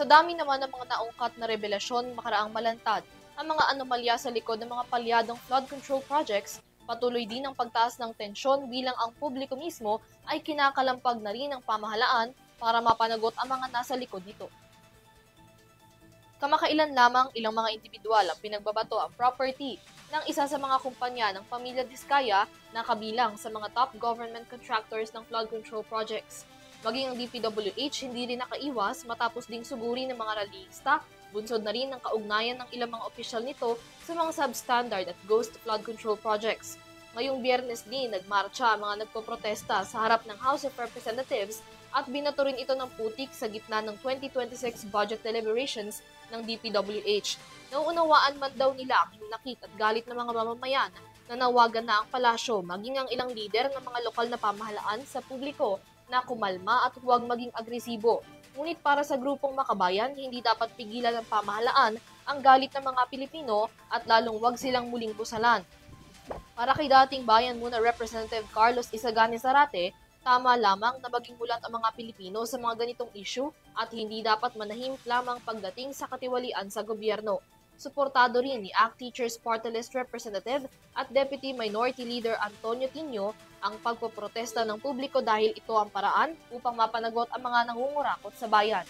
Sa dami naman ng mga naungkat na revelasyon makaraang malantad, ang mga anomalya sa likod ng mga palyadong flood control projects, patuloy din ang pagtaas ng tensyon bilang ang publiko mismo ay kinakalampag na rin ng pamahalaan para mapanagot ang mga nasa likod nito. Kamakailan lamang ilang mga individual ang pinagbabato ang property ng isa sa mga kumpanya ng pamilya Diskaya na kabilang sa mga top government contractors ng flood control projects. Maging ang DPWH hindi rin nakaiwas matapos ding suguri ng mga rallyista, bunsod na rin ng kaugnayan ng ilang mga opisyal nito sa mga substandard at ghost flood control projects. Ngayong Biyernes din, nagmarcha ang mga nagpoprotesta sa harap ng House of Representatives at binato rin ito ng putik sa gitna ng 2026 budget deliberations ng DPWH. Nauunawaan man daw nila ang hinakit at galit ng mga mamamayan na nawagan na ang palasyo maging ang ilang lider ng mga lokal na pamahalaan sa publiko na kumalma at huwag maging agresibo. Ngunit para sa grupong makabayan, hindi dapat pigilan ng pamahalaan ang galit ng mga Pilipino at lalong huwag silang muling busalan. Para kay dating bayan muna Representative Carlos Isagani Zarate, tama lamang na maging mulat ang mga Pilipino sa mga ganitong issue at hindi dapat manahimik lamang pagdating sa katiwalian sa gobyerno. Suportado rin ni ACT Teachers Party List Representative at Deputy Minority Leader Antonio Tinio ang pagpoprotesta ng publiko dahil ito ang paraan upang mapanagot ang mga nangungurakot sa bayan.